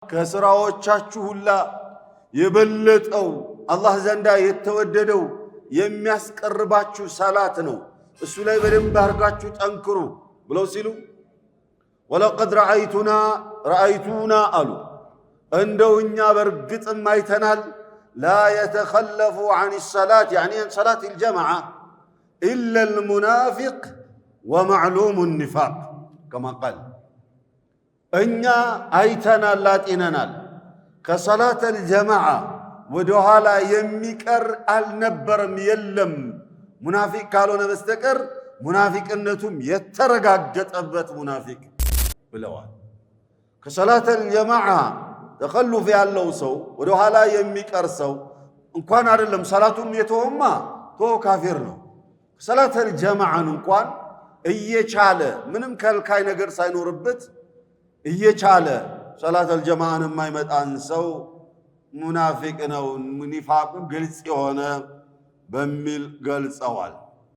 ከስራዎቻችሁ ሁላ የበለጠው አላህ ዘንዳ የተወደደው የሚያስቀርባችሁ ሰላት ነው። እሱ ላይ በደንብ አድርጋችሁ ጠንክሩ ብለው ሲሉ ወለቀድ ረአይቱና አሉ እንደው እኛ በርግጥም አይተናል ላ የተኸለፉ ዐን ሰላት ያኒ ሰላት አልጀማዓ ኢላ አልሙናፊቅ ወመዕሉሙ ኒፋቅ ከማ ቃል እኛ አይተናል ላጢነናል ከሰላት አልጀማዓ ወደ ኋላ የሚቀር አልነበረም የለም ሙናፊቅ ካልሆነ በስተቀር ሙናፊቅነቱም የተረጋገጠበት ሙናፊቅ ብለዋል። ከሰላት አልጀማዓ ተኸሉፍ ያለው ሰው ወደ ኋላ የሚቀር ሰው እንኳን አይደለም ሰላቱን የተወማ ካፊር ነው። ሰላት አልጀማዓን እንኳን እየቻለ ምንም ከልካይ ነገር ሳይኖርበት እየቻለ ሰላት አልጀማዓን የማይመጣን ሰው ሙናፊቅ ነው፣ ኒፋቁ ግልጽ የሆነ በሚል ገልጸዋል።